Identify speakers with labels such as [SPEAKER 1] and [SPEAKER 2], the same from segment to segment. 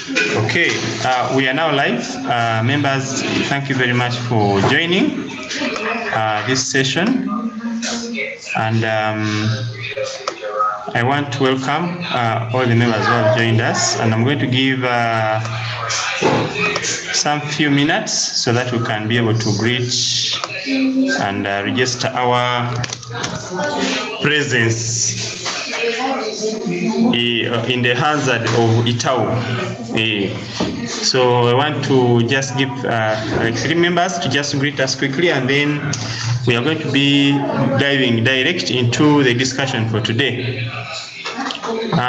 [SPEAKER 1] Okay, we are now live. Members, thank you very much for joining this session. And I want to welcome all the members who have joined us. And I'm going to give some few minutes so that we can be able to greet and register our presence in the hazard of ITAU. So I want to just give like 3 members to just greet us quickly, and then we are going to be diving direct into the discussion for today.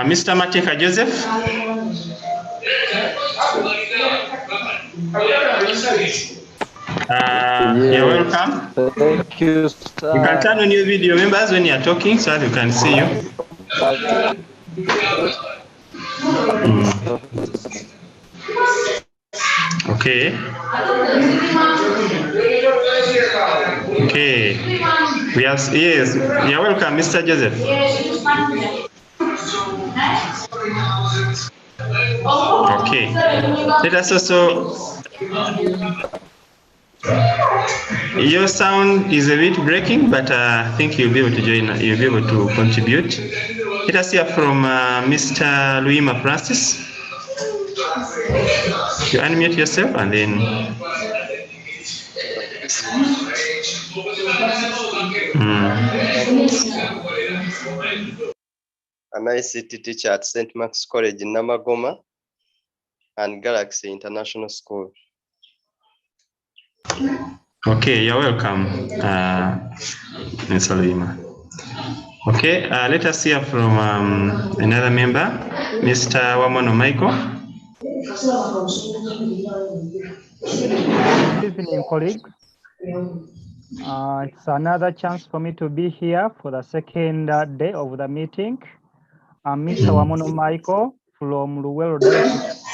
[SPEAKER 1] Mr. Mateka Joseph.
[SPEAKER 2] Yes,
[SPEAKER 1] you're welcome.
[SPEAKER 2] Thank you, sir.
[SPEAKER 1] You can turn on your video, members, when you're talking so that we can see you. Okay. Okay. We have, yes, you're welcome, Mr. Joseph. Okay. Let us also. Your sound is a bit breaking, but I think you'll be able to join. You'll be able to contribute. Let us hear from Mr. Luima Francis. You unmute yourself and then.
[SPEAKER 3] An ICT teacher at St. Mark's College in Namagoma and Galaxy International School.
[SPEAKER 1] Okay, you're welcome, Mr. Luima. Okay, let us hear from another member, Mr. Wamono Michael.
[SPEAKER 4] Good evening, colleagues. It's another chance for me to be here for the second day of the meeting. I'm Mr. Wamono Michael from Luwero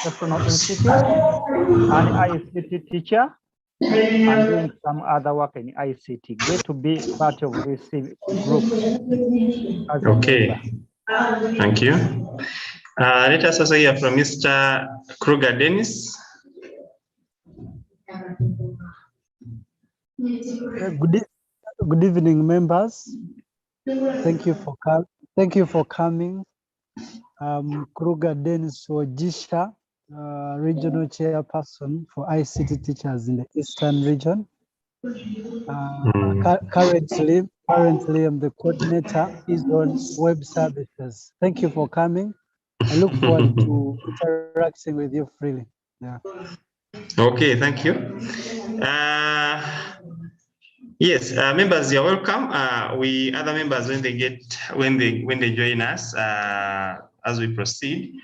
[SPEAKER 4] National Institute, an ICT teacher, and doing some other work in ICT. Great to be part of this group.
[SPEAKER 1] Okay, thank you. Let us also hear from Mr. Kruger Dennis.
[SPEAKER 5] Good evening, members. Thank you for coming. Kruger Dennis Wojisha, regional chairperson for ICT teachers in the Eastern region. Currently, I'm the coordinator on web services. Thank you for coming. I look forward to interacting with you freely. Yeah.
[SPEAKER 1] Okay, thank you. Yes, members, you're welcome. We other members when they join us as we proceed.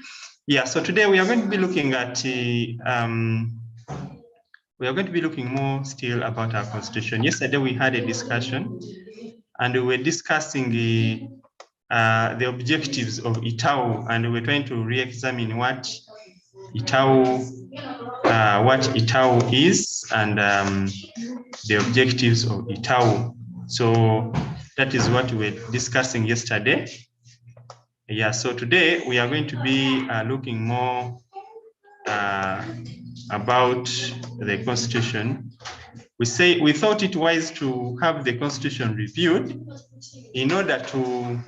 [SPEAKER 1] Yeah. So today we are going to be looking at more still about our constitution. Yesterday we had a discussion, and we were discussing the objectives of ITAU, and we were trying to re-examine what ITAU is and the objectives of ITAU. So that is what we were discussing yesterday. Yeah, so today we are going to be looking more about the Constitution. We thought it wise to have the Constitution reviewed in order to,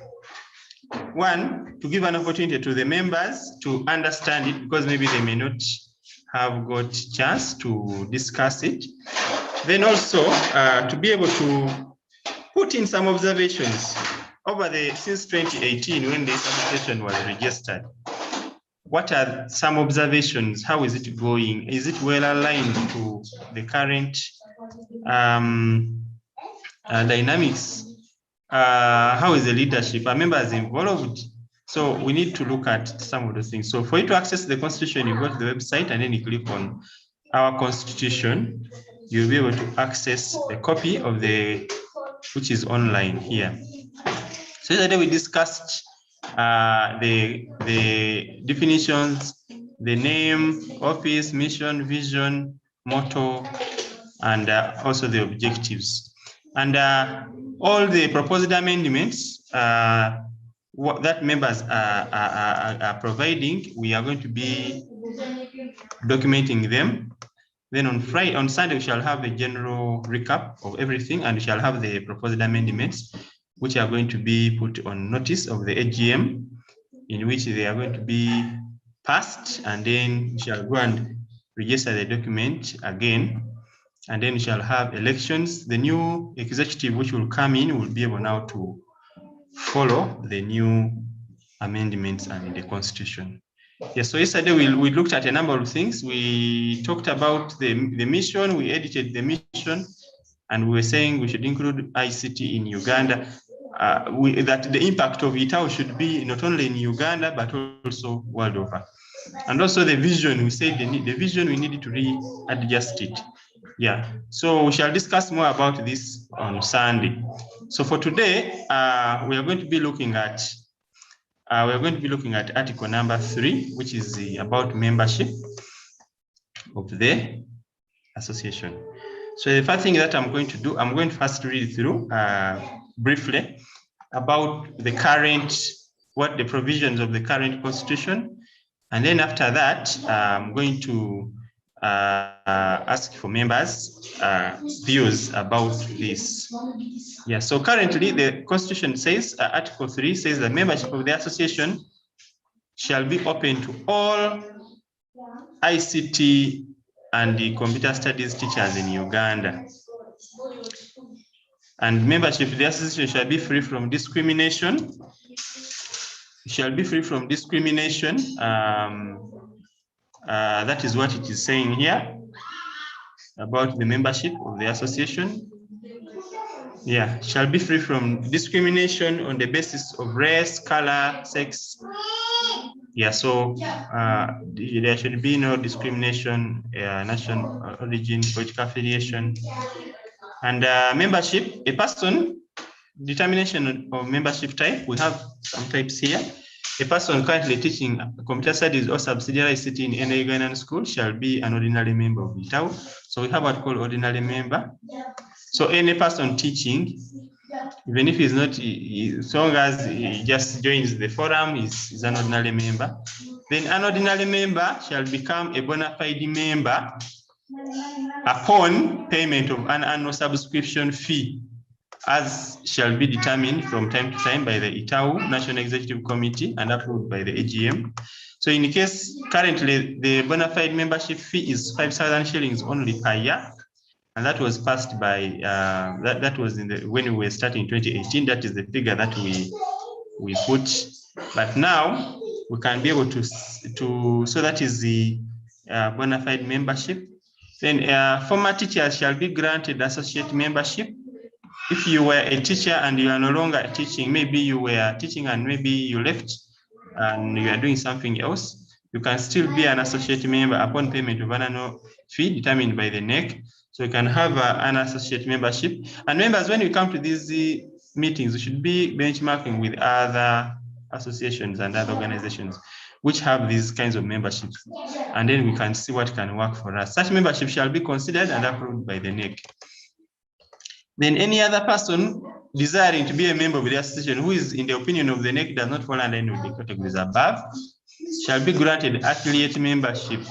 [SPEAKER 1] one, to give an opportunity to the members to understand it, because maybe they may not have got chance to discuss it. Then also to be able to put in some observations over since 2018 when this application was registered. What are some observations? How is it going? Is it well aligned to the current dynamics? How is the leadership? Are members involved? So we need to look at some of those things. So for you to access the Constitution, you go to the website and then you click on our Constitution. You'll be able to access a copy of which is online here. So yesterday we discussed the definitions, the name, office, mission, vision, motto, and also the objectives. And all the proposed amendments that members are providing, we are going to be documenting them. Then on Sunday, we shall have a general recap of everything, and we shall have the proposed amendments, which are going to be put on notice of the AGM, in which they are going to be passed, and then we shall go and register the document again, and then we shall have elections. The new executive which will come in will be able now to follow the new amendments and the constitution. Yes, so yesterday we looked at a number of things. We talked about the mission, we edited the mission, and we were saying we should include ICT in Uganda, that the impact of ITAU should be not only in Uganda, but also world over. And also the vision, we said the vision, we needed to readjust it. Yeah, so we shall discuss more about this on Sunday. So for today, we are going to be looking at article number 3, which is about membership of the association. So the first thing that I'm going to do, I'm going to first read through briefly about the current, what the provisions of the current constitution. And then after that, I'm going to ask for members' views about this. Yeah, so currently the constitution says, article 3 says that membership of the association shall be open to all ICT and the computer studies teachers in Uganda. And membership of the association shall be free from discrimination. Shall be free from discrimination. That is what it is saying here about the membership of the association. Yeah, shall be free from discrimination on the basis of race, color, sex. Yeah, so there should be no discrimination, national origin, political affiliation. And membership, a person, determination of membership type, we have some types here. A person currently teaching computer studies or subsidiary ICT in any Ugandan school shall be an ordinary member of ITAU. So we have what called ordinary member. So any person teaching, even if he's not, as long as he just joins the forum, is an ordinary member. Then an ordinary member shall become a bona fide member upon payment of an annual subscription fee, as shall be determined from time to time by the ITAU National Executive Committee and approved by the AGM. So in case currently the bona fide membership fee is 5,000 shillings only per year, and that was passed by that was in the when we were starting in 2018. That is the figure that we put. But now we can be able to so that is the bona fide membership. Then former teachers shall be granted associate membership. If you were a teacher and you are no longer teaching, maybe you were teaching and maybe you left and you are doing something else, you can still be an associate member upon payment of an annual fee determined by the NEC. So you can have an associate membership. And members, when you come to these meetings, you should be benchmarking with other associations and other organizations which have these kinds of memberships. And then we can see what can work for us. Such membership shall be considered and approved by the NEC. Then any other person desiring to be a member of the association who is, in the opinion of the NEC, does not fall under any of the categories above, shall be granted affiliate membership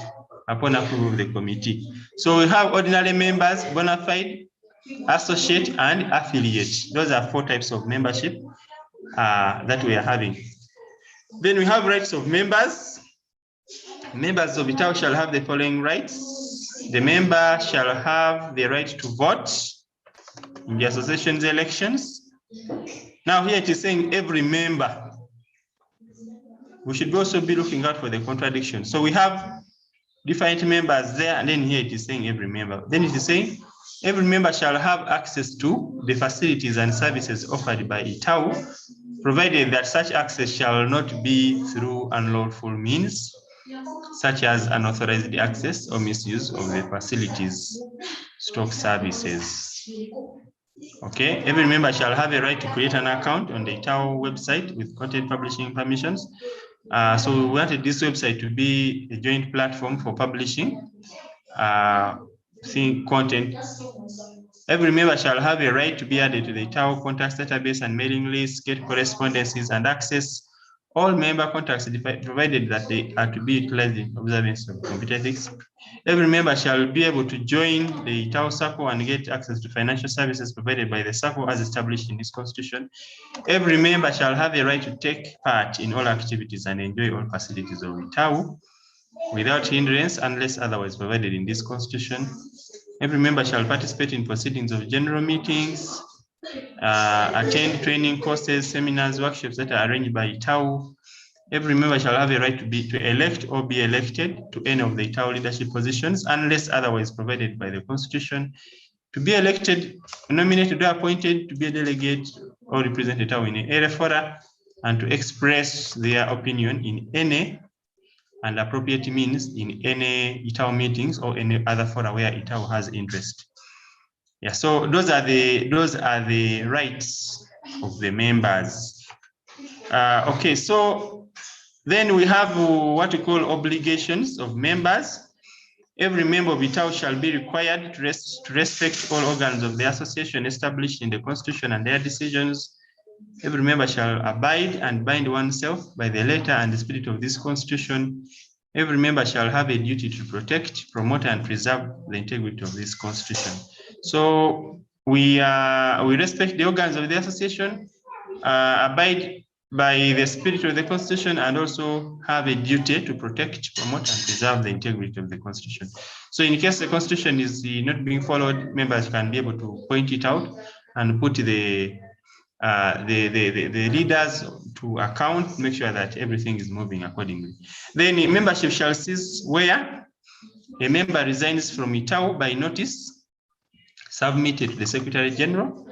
[SPEAKER 1] upon approval of the committee. So we have ordinary members, bona fide, associate, and affiliate. Those are 4 types of membership that we are having. Then we have rights of members. Members of ITAU shall have the following rights. The member shall have the right to vote in the association's elections. Now here it is saying every member. We should also be looking out for the contradiction. So we have different members there, and then here it is saying every member. Then it is saying every member shall have access to the facilities and services offered by ITAU, provided that such access shall not be through unlawful means, such as unauthorized access or misuse of the facilities, stock services. Okay, every member shall have a right to create an account on the ITAU website with content publishing permissions. So we wanted this website to be a joint platform for publishing content. Every member shall have a right to be added to the ITAU contact database and mailing lists, get correspondences, and access all member contacts provided that they are to be utilized in observance of computer ethics. Every member shall be able to join the ITAU circle and get access to financial services provided by the circle as established in this constitution. Every member shall have a right to take part in all activities and enjoy all facilities of ITAU without hindrance unless otherwise provided in this constitution. Every member shall participate in proceedings of general meetings, attend training courses, seminars, workshops that are arranged by ITAU. Every member shall have a right to elect or be elected to any of the ITAU leadership positions unless otherwise provided by the constitution. To be elected, nominated or appointed to be a delegate or represent ITAU in any fora, and to express their opinion in any and appropriate means in any ITAU meetings or any other fora where ITAU has interest. Yeah, so those are the rights of the members. Okay, so then we have what we call obligations of members. Every member of ITAU shall be required to respect all organs of the association established in the constitution and their decisions. Every member shall abide and bind oneself by the letter and the spirit of this constitution. Every member shall have a duty to protect, promote, and preserve the integrity of this constitution. So we respect the organs of the association, abide by the spirit of the constitution, and also have a duty to protect, promote, and preserve the integrity of the constitution. So in case the constitution is not being followed, members can be able to point it out and put the leaders to account, make sure that everything is moving accordingly. Then membership shall cease where a member resigns from ITAU by notice submitted to the Secretary General,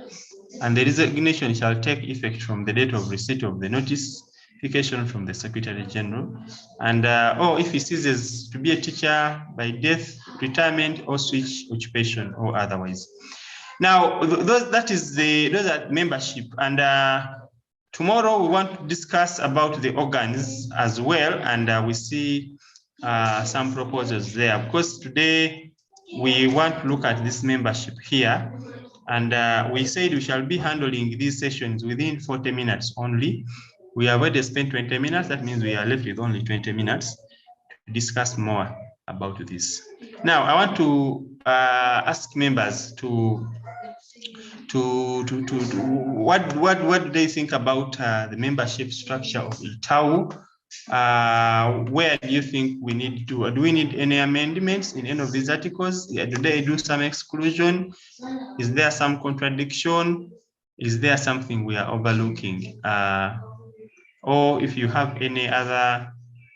[SPEAKER 1] and the resignation shall take effect from the date of receipt of the notification from the Secretary General. And or if he ceases to be a teacher by death, retirement, or switch occupation or otherwise. Now, those are membership, and tomorrow we want to discuss about the organs as well, and we see some proposals there. Of course, today we want to look at this membership here, and we said we shall be handling these sessions within 40 minutes only. We have already spent 20 minutes. That means we are left with only 20 minutes to discuss more about this. Now, I want to ask members what do they think about the membership structure of ITAU? Where do you think we need to, do we need any amendments in any of these articles? Do they do some exclusion? Is there some contradiction? Is there something we are overlooking? Or if you have any other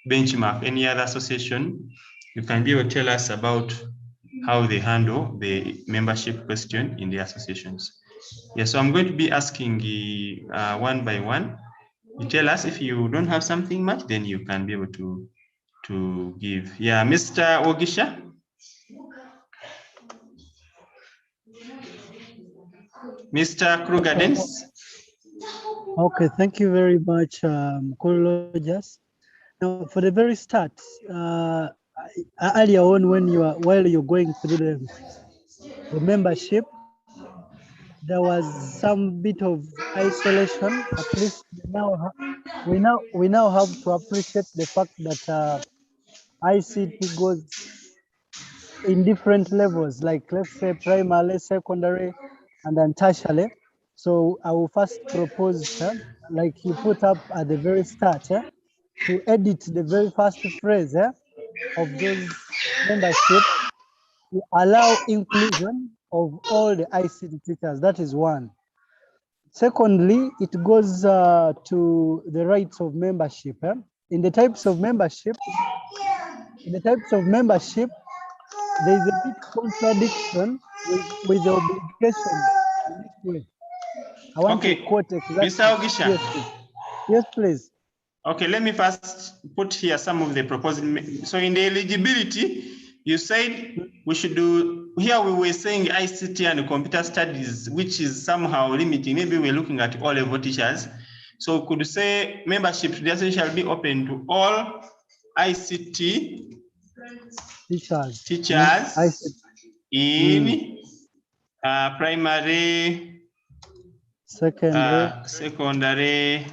[SPEAKER 1] benchmark, any other association, you can be able to tell us about how they handle the membership question in the associations. Yeah, so I'm going to be asking one by one. You tell us if you don't have something much, then you can be able to give. Yeah, Mr. Ogisha. Mr. Kruger-Dens.
[SPEAKER 5] Okay, thank you very much, Rogers. Now, for the very start, earlier on while you're going through the membership, there was some bit of isolation. At least we now have to appreciate the fact that ICT goes in different levels, like let's say primary, secondary, and then tertiary. So I will first propose, like you put up at the very start, to edit the very first phrase of those membership to allow inclusion of all the ICT teachers. That is one. Secondly, it goes to the rights of membership. In the types of membership, there is a bit contradiction with the obligation in this way. I want to quote exactly.
[SPEAKER 1] Mr. Ogisha.
[SPEAKER 5] Yes, please. Yes, please.
[SPEAKER 1] Okay, let me first put here some of the proposed. So in the eligibility, you said we should do, here we were saying ICT and computer studies, which is somehow limiting. Maybe we're looking at all level teachers. So could you say membership to the association shall be open to all ICT teachers in primary, secondary,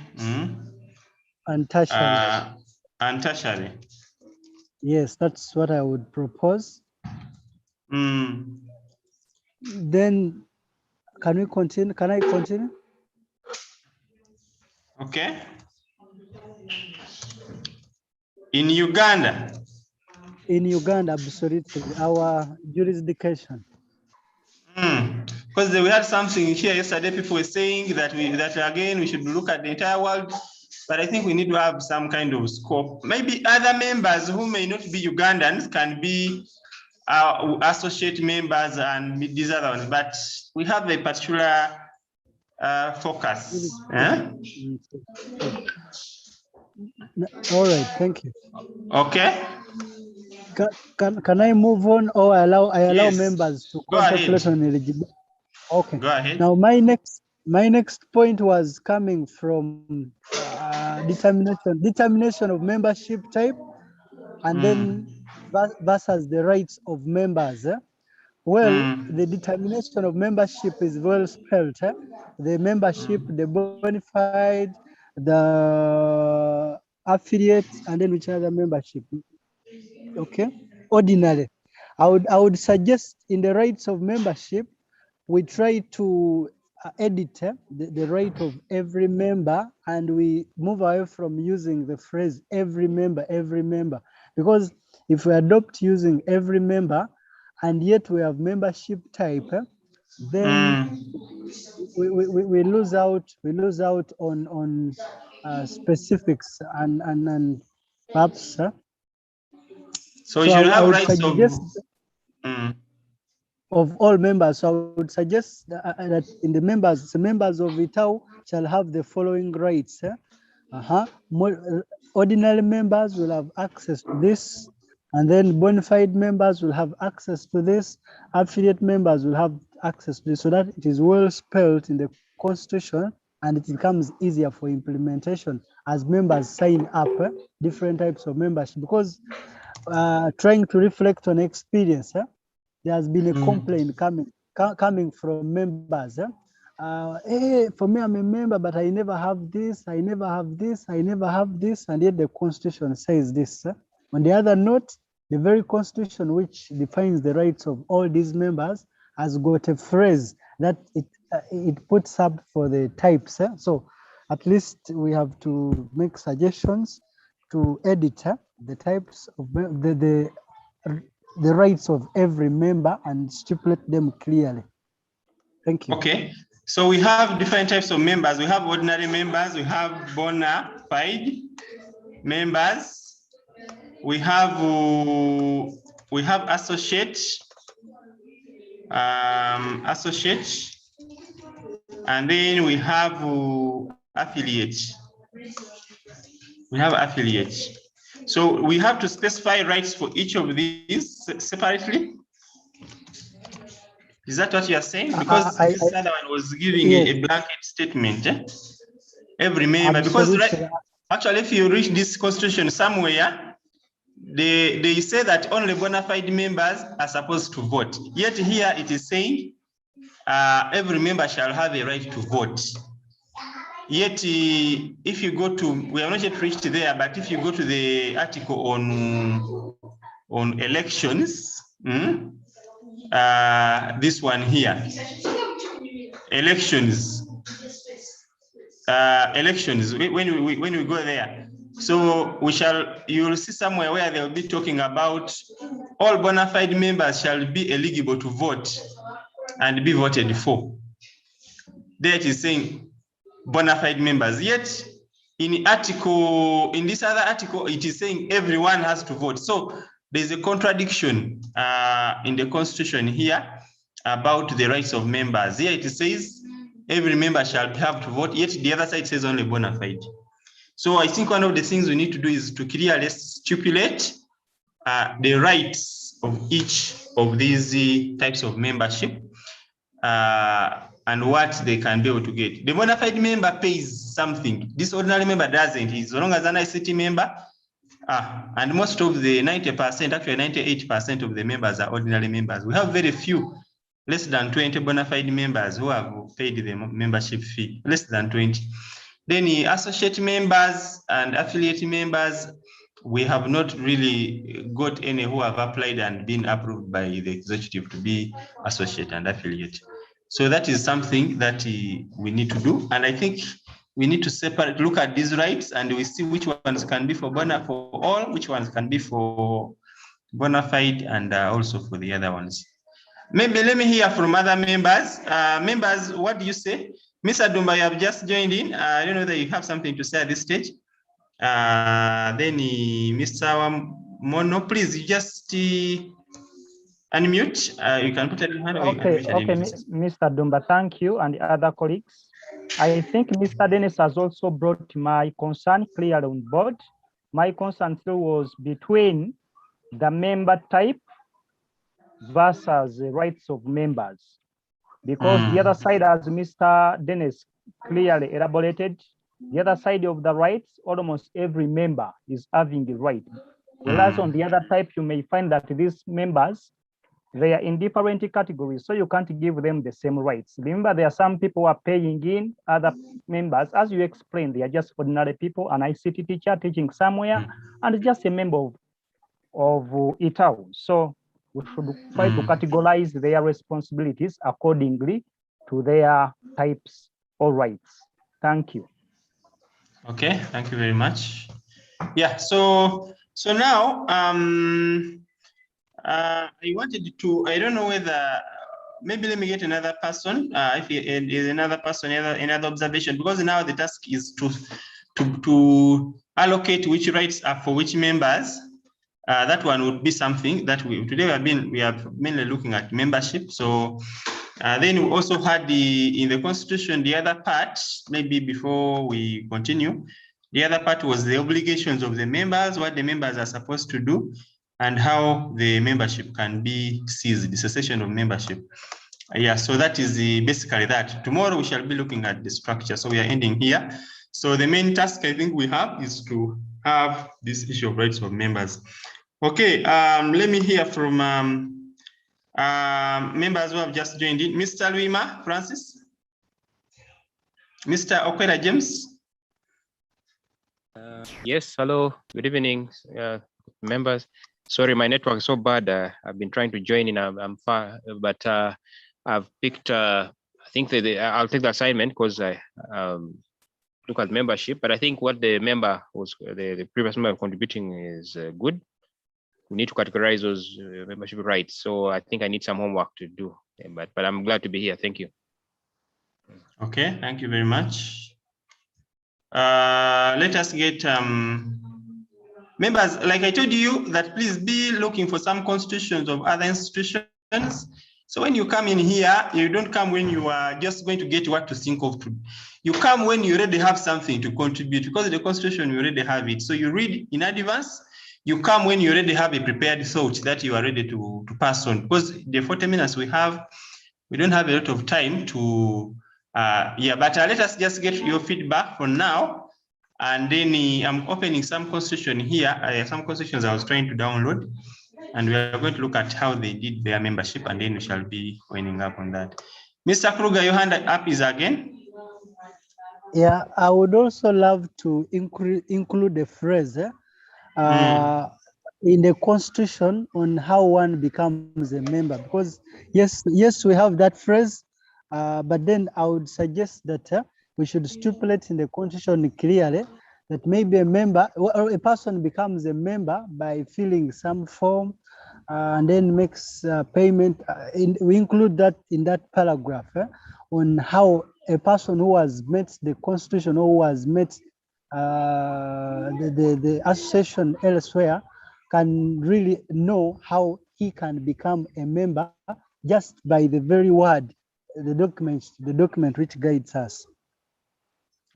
[SPEAKER 5] and tertiary.
[SPEAKER 1] And tertiary.
[SPEAKER 5] Yes, that's what I would propose.
[SPEAKER 1] Mm.
[SPEAKER 5] Then can we continue? Can I continue?
[SPEAKER 1] Okay. In Uganda.
[SPEAKER 5] In Uganda, absolutely, our jurisdiction.
[SPEAKER 1] Because we had something here yesterday, people were saying that again we should look at the entire world, but I think we need to have some kind of scope. Maybe other members who may not be Ugandans can be our associate members and these other ones, but we have a particular focus.
[SPEAKER 5] All right, thank you.
[SPEAKER 1] Okay.
[SPEAKER 5] Can I move on, or I allow
[SPEAKER 1] Yes.
[SPEAKER 5] members to
[SPEAKER 1] Go
[SPEAKER 5] contemplate
[SPEAKER 1] ahead.
[SPEAKER 5] on eligibility? Okay.
[SPEAKER 1] Go ahead.
[SPEAKER 5] Now my next point was coming from determination of membership type, and then versus the rights of members. Well, the determination of membership is well spelled. The membership, the bona fide, the affiliate, and then which other membership. Okay, ordinary. I would suggest in the rights of membership, we try to edit the right of every member, and we move away from using the phrase every member, because if we adopt using every member, and yet we have membership type, then we lose out on specifics and perhaps.
[SPEAKER 1] So we should have rights
[SPEAKER 5] of all members. So I would suggest that in the members of ITAU shall have the following rights. Ordinary members will have access to this, and then bona fide members will have access to this, affiliate members will have access to this, so that it is well spelled in the Constitution and it becomes easier for implementation as members sign up different types of membership. Because trying to reflect on experience, there has been a complaint coming from members. Hey, for me, I'm a member, but I never have this, I never have this, I never have this, and yet the Constitution says this. On the other note, the very Constitution which defines the rights of all these members has got a phrase that it puts up for the types. So at least we have to make suggestions to edit the types of the rights of every member and stipulate them clearly. Thank you.
[SPEAKER 1] Okay, so we have different types of members. We have ordinary members, we have bona fide members, we have associate, and then we have affiliate. We have affiliate. So we have to specify rights for each of these separately. Is that what you are saying? Because this other one was giving a blanket statement. Every member, because actually, if you reach this Constitution somewhere, they say that only bona fide members are supposed to vote. Yet here it is saying every member shall have a right to vote. Yet, if you go to, we have not yet reached there, but if you go to the article on elections, this one here, elections, when we go there, so you will see somewhere where they will be talking about all bona fide members shall be eligible to vote and be voted for. There it is saying bona fide members, yet in this other article, it is saying everyone has to vote. So there's a contradiction in the Constitution here about the rights of members. Here it says every member shall have to vote, yet the other side says only bona fide. So I think one of the things we need to do is to clearly stipulate the rights of each of these types of membership and what they can be able to get. The bona fide member pays something. This ordinary member doesn't. He's so long as an ICT member. And most of the 90%, actually 98% of the members are ordinary members. We have very few, less than 20 bona fide members who have paid the membership fee, less than 20. Then the associate members and affiliate members, we have not really got any who have applied and been approved by the executive to be associate and affiliate. So that is something that we need to do. And I think we need to separate, look at these rights, and we see which ones can be for all, which ones can be for bona fide, and also for the other ones. Maybe let me hear from other members. Members, what do you say? Mr. Dumba, you have just joined in. I don't know that you have something to say at this stage. Then Mr. Mono, please, you just unmute. You can put it in hand.
[SPEAKER 4] Okay, Mr. Dumba, thank you, and the other colleagues. I think Mr. Dennis has also brought my concern clearly on board. My concern still was between the member type versus the rights of members, because the other side, as Mr. Dennis clearly elaborated, the other side of the rights, almost every member is having the right. Whereas on the other type, you may find that these members, they are in different categories, so you can't give them the same rights. Remember, there are some people who are paying in, other members, as you explained, they are just ordinary people, an ICT teacher teaching somewhere, and just a member of ITAU. So we should try to categorize their responsibilities accordingly to their types or rights. Thank you.
[SPEAKER 1] Okay, thank you very much. Yeah, so now I wanted to, I don't know whether, maybe let me get another person, if there is another person, another observation, because now the task is to allocate which rights are for which members. That one would be something that today we have mainly looking at membership. So then we also had in the constitution, the other part, maybe before we continue, the other part was the obligations of the members, what the members are supposed to do, and how the membership can be seized, the cessation of membership. Yeah, so that is basically that. Tomorrow we shall be looking at the structure. So we are ending here. So the main task I think we have is to have this issue of rights of members. Okay, let me hear from members who have just joined in. Mr. Luima Francis, Mr. Okwera James.
[SPEAKER 6] Yes, hello, good evening, members. Sorry, my network is so bad. I've been trying to join in, I'm far, but I've picked, I think I'll take the assignment because I look at membership, but I think what the member was, the previous member contributing is good. We need to categorize those membership rights. So I think I need some homework to do, but I'm glad to be here. Thank you.
[SPEAKER 1] Okay, thank you very much. Let us get members, like I told you, that please be looking for some constitutions of other institutions. So when you come in here, you don't come when you are just going to get what to think of. You come when you already have something to contribute, because the constitution, you already have it. So you read in advance. You come when you already have a prepared thought that you are ready to pass on. Because the 40 minutes we have, we don't have a lot of time to, but let us just get your feedback for now. And then I'm opening some constitution here, some constitutions I was trying to download. And we are going to look at how they did their membership, and then we shall be winding up on that. Mr. Kruger, your hand up is again.
[SPEAKER 5] Yeah, I would also love to include a phrase in the constitution on how one becomes a member, because yes, we have that phrase, but then I would suggest that we should stipulate in the constitution clearly that maybe a member or a person becomes a member by filling some form and then makes payment. We include that in that paragraph on how a person who has met the constitution or who has met the association elsewhere can really know how he can become a member just by the very word, the document which guides us.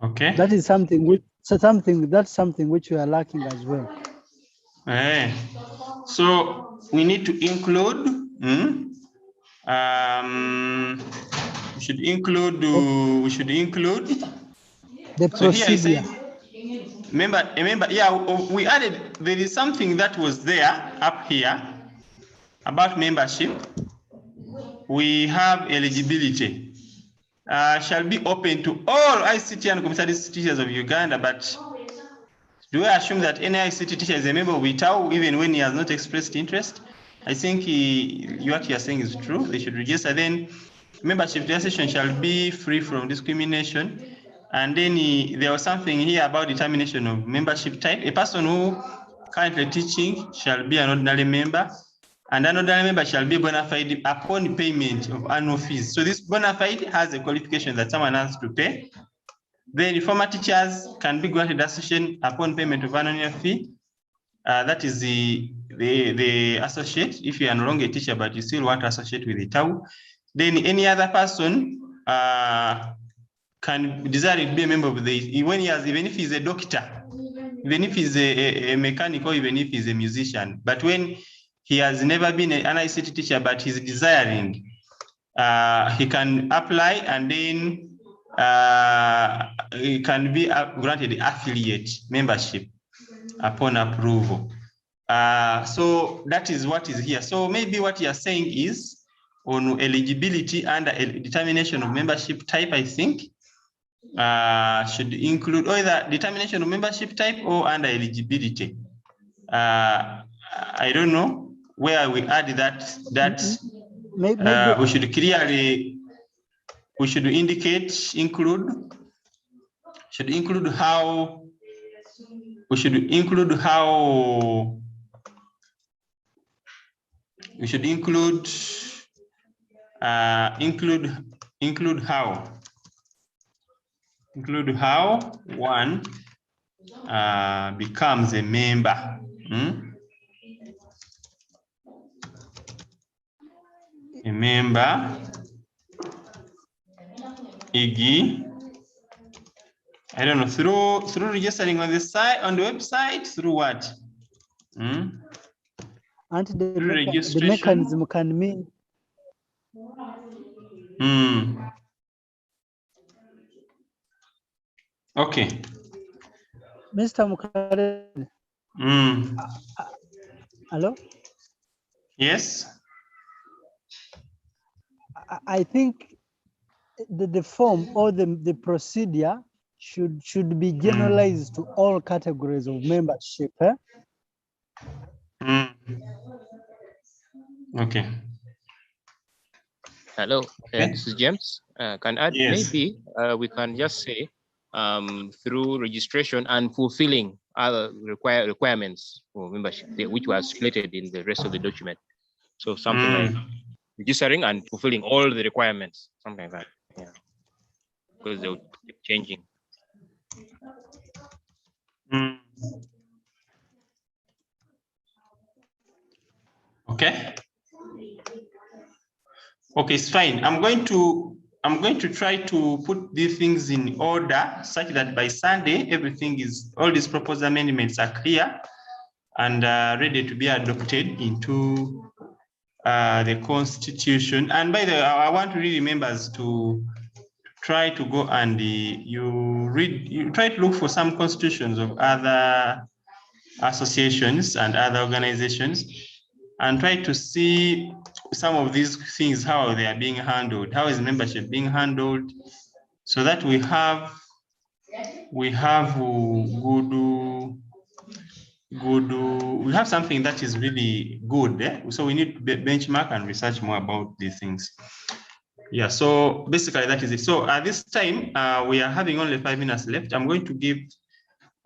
[SPEAKER 1] Okay.
[SPEAKER 5] That is something which we are lacking as well.
[SPEAKER 1] So we need to include. We should include
[SPEAKER 5] the procedure.
[SPEAKER 1] Remember, yeah, we added, there is something that was there up here about membership. We have eligibility. shall be open to all ICT and computer teachers of Uganda, but do we assume that any ICT teacher is a member of ITAU even when he has not expressed interest? I think what you are saying is true. They should register. Then membership registration shall be free from discrimination. And then there was something here about determination of membership type. A person who currently teaching shall be an ordinary member, and an ordinary member shall be bona fide upon payment of annual fees. So this bona fide has a qualification that someone has to pay. Then former teachers can be granted association upon payment of annual fee. That is the associate. If you are no longer a teacher, but you still want to associate with the ITAU, then any other person can desire to be a member of the, even if he's a doctor, even if he's a mechanic, or even if he's a musician. But when he has never been an ICT teacher, but he's desiring, he can apply, and then he can be granted affiliate membership upon approval. So that is what is here. So maybe what you are saying is on eligibility under determination of membership type, I think should include either determination of membership type or under eligibility. I don't know where we add that we should clearly, we should indicate, include how, we should include how, we should include how one becomes a member. A member, e.g., I don't know, through registering on the site, on the website, through what?
[SPEAKER 5] And the mechanism can mean.
[SPEAKER 1] Okay.
[SPEAKER 5] Mr. Mukare. Hello?
[SPEAKER 1] Yes.
[SPEAKER 5] I think the form or the procedure should be generalized to all categories of membership.
[SPEAKER 1] Okay.
[SPEAKER 6] Hello, this is James. Can add,
[SPEAKER 1] yes.
[SPEAKER 6] Maybe we can just say through registration and fulfilling other requirements for membership, which were stipulated in the rest of the document. So something like registering and fulfilling all the requirements, something like that. Yeah, because they'll keep changing.
[SPEAKER 1] Okay. Okay, it's fine. I'm going to try to put these things in order such that by Sunday everything is, all these proposed amendments are clear and ready to be adopted into the Constitution. And by the way, I want to really members to try to go and you try to look for some constitutions of other associations and other organizations, and try to see some of these things, how they are being handled, how is membership being handled, so that we have we have something that is really good. So we need to benchmark and research more about these things. Yeah, so basically that is it. So at this time, we are having only 5 minutes left. I'm going to give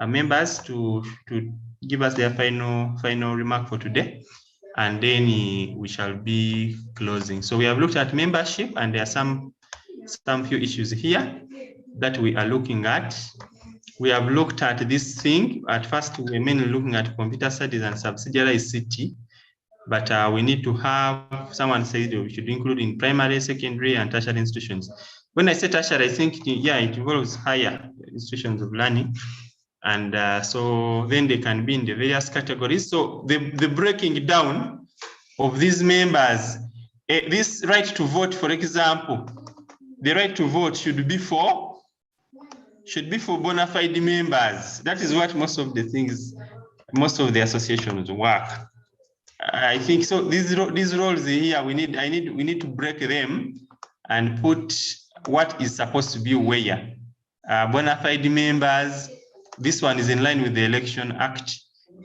[SPEAKER 1] members to give us their final remark for today, and then we shall be closing. So we have looked at membership, and there are some few issues here that we are looking at. We have looked at this thing. At first, we were mainly looking at computer studies and subsidiary ICT, but we need to have, someone said we should include in primary, secondary, and tertiary institutions. When I say tertiary, I think, yeah, it involves higher institutions of learning. And so then they can be in the various categories. So the breaking down of these members, this right to vote, for example, the right to vote should be for bona fide members. That is what most of the things, most of the associations work. I think so. These roles here, we need to break them and put what is supposed to be where. Bona fide members, this one is in line with the Election Act.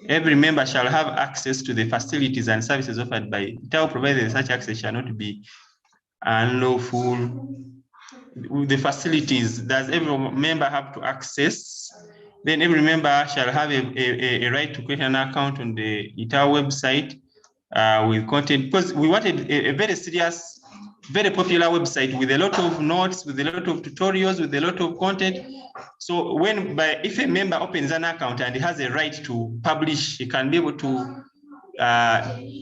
[SPEAKER 1] Every member shall have access to the facilities and services offered by ITAU, provided such access shall not be unlawful. The facilities, does every member have to access? Then every member shall have a right to create an account on the ITAU website with content, because we wanted a very serious, very popular website with a lot of notes, with a lot of tutorials, with a lot of content. So if a member opens an account and he has a right to publish, he can be able to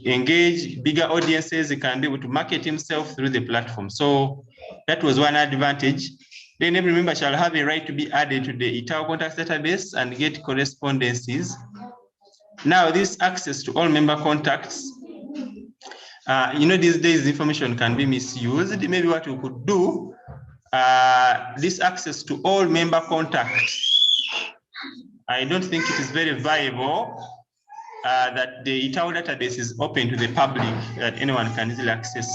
[SPEAKER 1] engage bigger audiences, he can be able to market himself through the platform. So that was one advantage. Then every member shall have a right to be added to the ITAU contacts database and get correspondences. Now, this access to all member contacts, these days information can be misused. Maybe what we could do, this access to all member contacts, I don't think it is very viable that the ITAU database is open to the public, that anyone can easily access.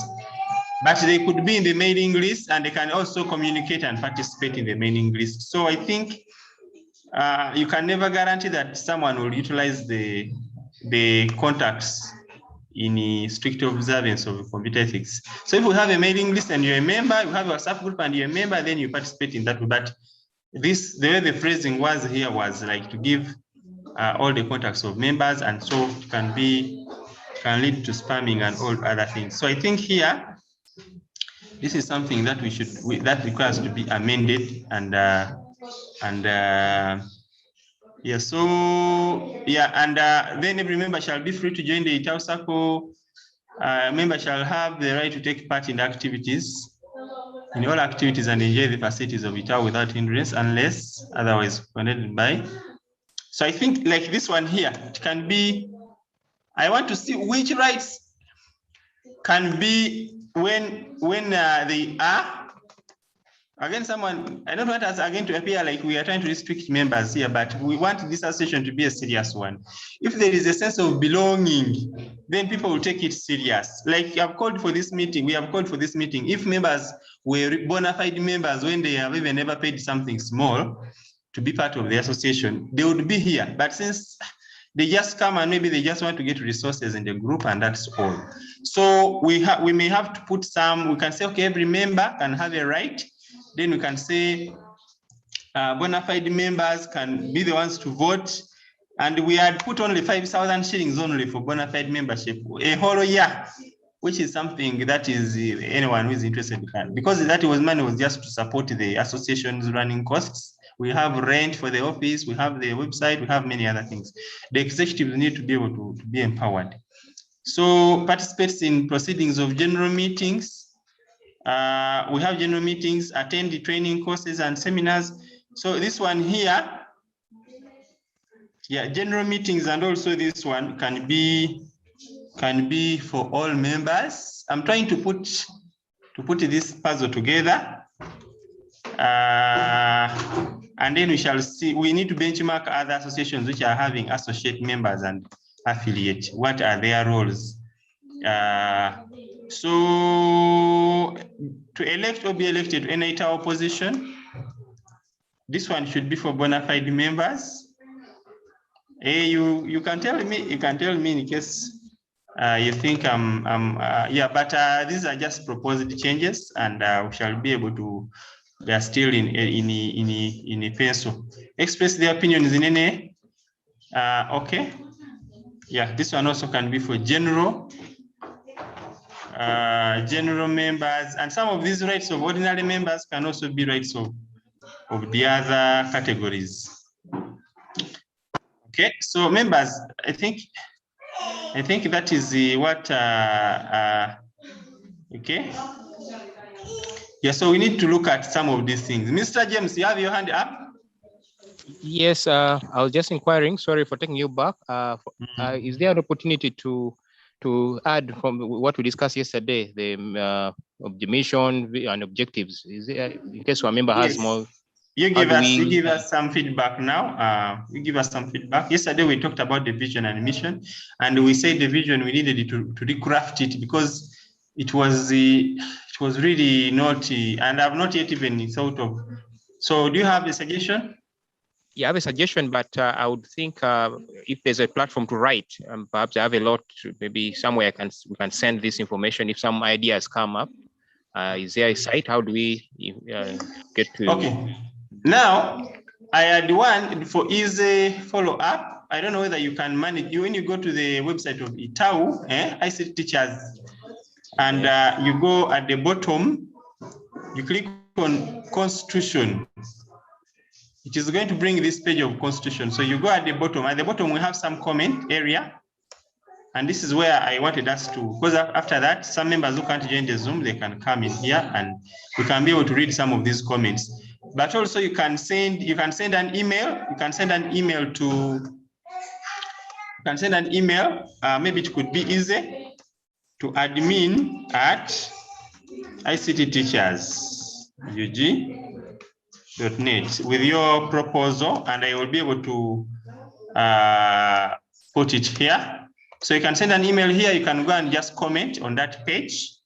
[SPEAKER 1] But they could be in the mailing list, and they can also communicate and participate in the mailing list. So I think you can never guarantee that someone will utilize the contacts in strict observance of computer ethics. So if we have a mailing list and you're a member, you have a WhatsApp group and you're a member, then you participate in that. But the way the phrasing was here was like to give all the contacts of members, and so it can lead to spamming and all other things. So I think here, this is something that that requires to be amended, and then every member shall be free to join the ITAU circle. Member shall have the right to take part in activities, in all activities, and enjoy the facilities of ITAU without hindrance unless otherwise permitted by. So I think like this one here, it can be, I want to see which rights can be when they are. Again, I don't want us again to appear like we are trying to restrict members here, but we want this association to be a serious one. If there is a sense of belonging, then people will take it serious. Like I've called for this meeting, we have called for this meeting. If members were bona fide members when they have even never paid something small to be part of the association, they would be here. But since they just come and maybe they just want to get resources in the group, and that's all. So we may have to put we can say, okay, every member can have a right. Then we can say bona fide members can be the ones to vote. And we had put only 5,000 shillings only for bona fide membership a whole year, which is something that is anyone who is interested can. Because that money was just to support the association's running costs. We have rent for the office, we have the website, we have many other things. The executives need to be able to be empowered. So participates in proceedings of general meetings. We have general meetings, attend the training courses and seminars. So this one here, general meetings, and also this one can be for all members. I'm trying to put this puzzle together. And then we shall see, we need to benchmark other associations which are having associate members and affiliate. What are their roles? So to elect or be elected to any ITAU position, this one should be for bona fide members. You can tell me in case you think but these are just proposed changes, and we shall be able to, they are still in a pencil. Express their opinions in any, okay. Yeah, this one also can be for general members, and some of these rights of ordinary members can also be rights of the other categories. Okay, so members, I think that is what okay. Yeah, so we need to look at some of these things. Mr. James, you have your hand up?
[SPEAKER 6] Yes, I was just inquiring, sorry for taking you back. Is there an opportunity to add from what we discussed yesterday, the mission and objectives? Is there, in case one member has more?
[SPEAKER 1] You give us some feedback now. You give us some feedback. Yesterday we talked about the vision and mission, and we said the vision we needed to recraft it because it was it was really naughty, and I've not yet even thought of. So do you have a suggestion?
[SPEAKER 6] Yeah, I have a suggestion, but I would think if there's a platform to write, perhaps I have a lot, maybe somewhere we can send this information if some ideas come up. Is there a site? How do we get to?
[SPEAKER 1] Okay. Now, I had one for easy follow-up. I don't know whether you can manage. When you go to the website of ITAU, ICT teachers, and you go at the bottom, you click on Constitution. It is going to bring this page of Constitution. So you go at the bottom. At the bottom, we have some comment area. And this is where I wanted us to, because after that, some members who can't join the Zoom, they can come in here and we can be able to read some of these comments. But also you can send an email. You can send an email maybe it could be easy, to admin at ictteachers.ug.net with your proposal, and I will be able to put it here. So you can send an email here, you can go and just comment on that page,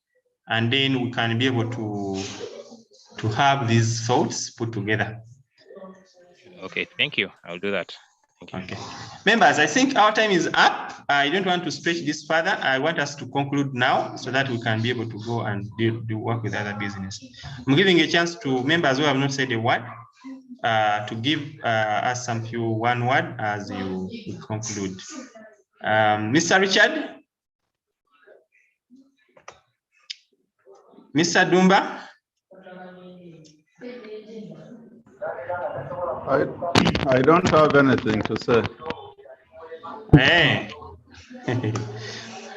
[SPEAKER 1] and then we can be able to have these thoughts put together.
[SPEAKER 6] Okay, thank you. I'll do that. Thank you.
[SPEAKER 1] Okay. Members, I think our time is up. I don't want to stretch this further. I want us to conclude now so that we can be able to go and do work with other business. I'm giving a chance to members who have not said a word to give us one word as you conclude. Mr. Richard? Mr. Dumba?
[SPEAKER 2] I don't have anything to say.
[SPEAKER 1] Hey.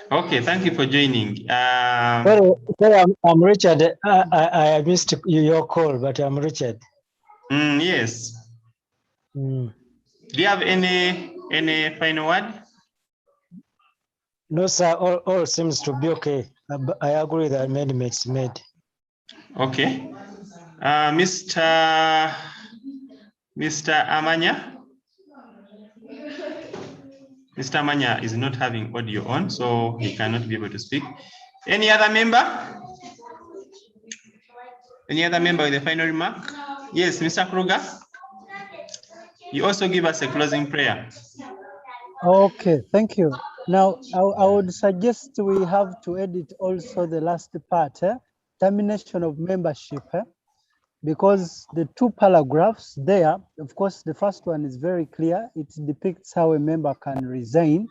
[SPEAKER 1] Okay, thank you for joining.
[SPEAKER 7] Sorry, I'm Richard. I missed your call, but I'm Richard.
[SPEAKER 1] Yes. Do you have any final word?
[SPEAKER 7] No, sir. All seems to be okay. I agree with the amendments made.
[SPEAKER 1] Okay. Mr. Amanya? Mr. Amanya is not having audio on, so he cannot be able to speak. Any other member? Any other member with a final remark? Yes, Mr. Kruger. You also give us a closing prayer.
[SPEAKER 5] Okay, thank you. Now, I would suggest we have to edit also the last part, termination of membership, because the two paragraphs there, of course, the first one is very clear. It depicts how a member can resign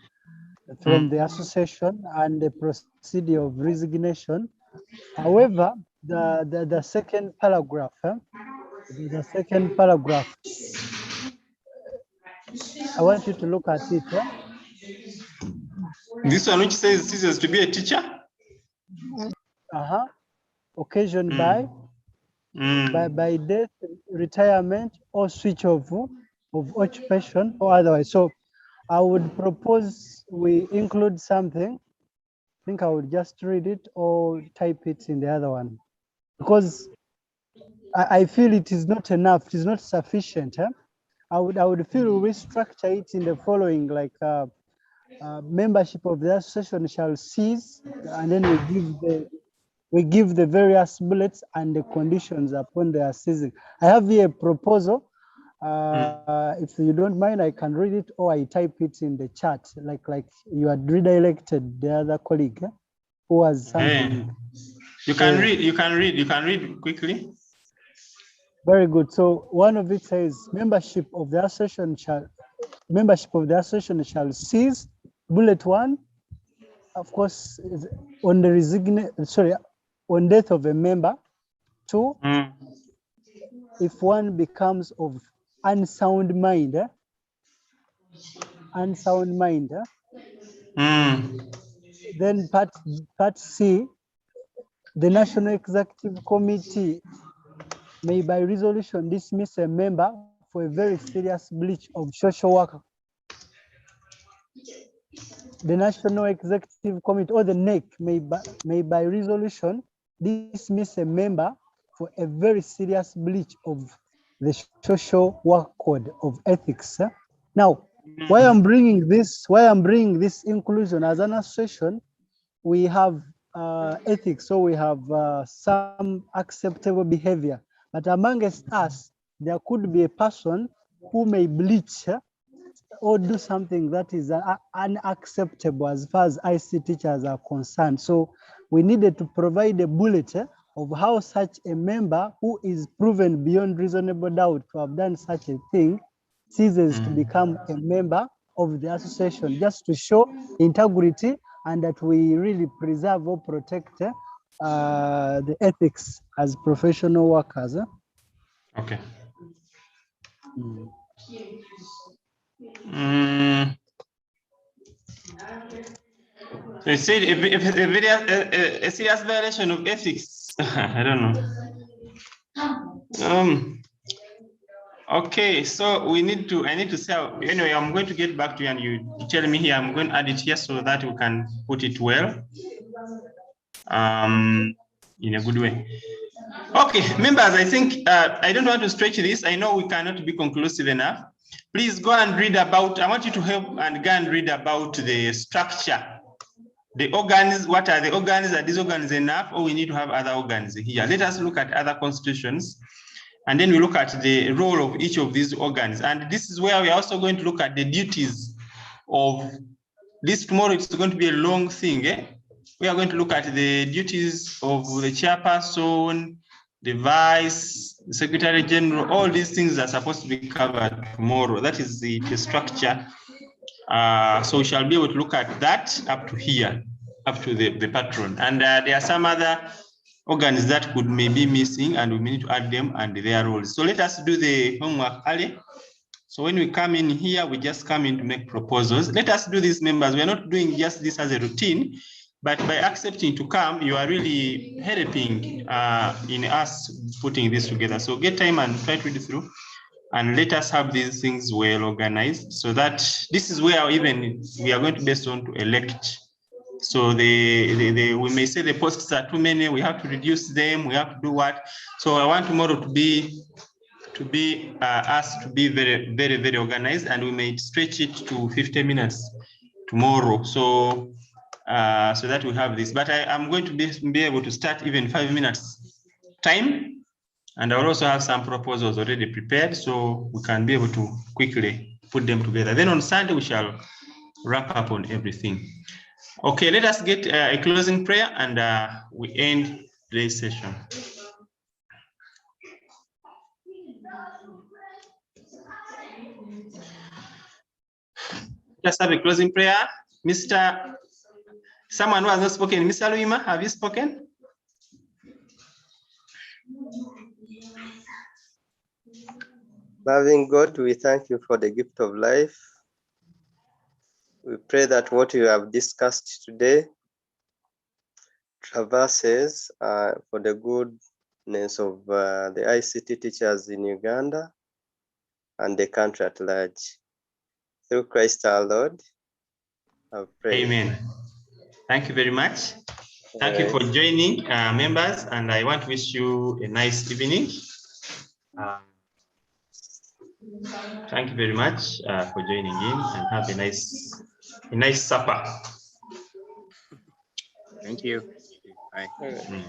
[SPEAKER 5] from the association and the procedure of resignation. However, the second paragraph, I want you to look at it.
[SPEAKER 1] This one which says ceases to be a teacher?
[SPEAKER 5] Occasioned by death, retirement, or switch of occupation or otherwise. So I would propose we include something. I think I would just read it or type it in the other one, because I feel it is not enough. It is not sufficient. I would feel we restructure it in the following, like membership of the association shall cease, and then we give the various bullets and the conditions upon their ceasing. I have here a proposal. If you don't mind, I can read it, or I type it in the chat, like you had redirected the other colleague who has something.
[SPEAKER 1] You can read quickly.
[SPEAKER 5] Very good. So one of it says membership of the association shall cease. Bullet 1, of course, on the on death of a member. 2, if one becomes of unsound mind, then part C, the National Executive Committee may by resolution dismiss a member for a very serious breach of social work. The National Executive Committee, or the NEC, may by resolution dismiss a member for a very serious breach of the social work code of ethics. Now, why I'm bringing this inclusion as an association, we have ethics, so we have some acceptable behavior. But amongst us, there could be a person who may bleach or do something that is unacceptable as far as IC teachers are concerned. So we needed to provide a bullet of how such a member who is proven beyond reasonable doubt to have done such a thing ceases to become a member of the association, just to show integrity and that we really preserve or protect the ethics as professional workers.
[SPEAKER 1] Okay. So you said a serious violation of ethics. I don't know. Okay, so I need to say, anyway, I'm going to get back to you and you tell me here, I'm going to add it here so that we can put it well in a good way. Okay, members, I think I don't want to stretch this. I know we cannot be conclusive enough. Please go and read about, I want you to help and go and read about the structure. The organs, what are the organs? Are these organs enough, or we need to have other organs here? Let us look at other constitutions, and then we look at the role of each of these organs. And this is where we are also going to look at the duties of this. Tomorrow it's going to be a long thing. We are going to look at the duties of the chairperson, the vice, the secretary general. All these things are supposed to be covered tomorrow. That is the structure. So we shall be able to look at that up to here, up to the patron. And there are some other organs that could maybe missing, and we need to add them and their roles. So let us do the homework early. So when we come in here, we just come in to make proposals. Let us do this, members. We are not doing just this as a routine, but by accepting to come, you are really helping in us putting this together. So get time and try to read through, and let us have these things well organized, so that this is where even we are going to base on to elect. So we may say the posts are too many, we have to reduce them, we have to do what. So I want tomorrow to be us to be very, very, very organized, and we may stretch it to 50 minutes tomorrow. So so that we have this, but I'm going to be able to start even 5 minutes time, and I will also have some proposals already prepared, so we can be able to quickly put them together. Then on Sunday, we shall wrap up on everything. Okay, let us get a closing prayer, and we end today's session. Let's have a closing prayer. Someone who has not spoken, Mr. Luima, have you spoken?
[SPEAKER 3] Loving God, we thank you for the gift of life. We pray that what you have discussed today traverses for the goodness of the ICT teachers in Uganda and the country at large. Through Christ our Lord, I pray.
[SPEAKER 1] Amen. Thank you very much. Thank you for joining, members, and I want to wish you a nice evening. Thank you very much for joining in, and have a nice supper.
[SPEAKER 6] Thank you. Bye.
[SPEAKER 3] Okay.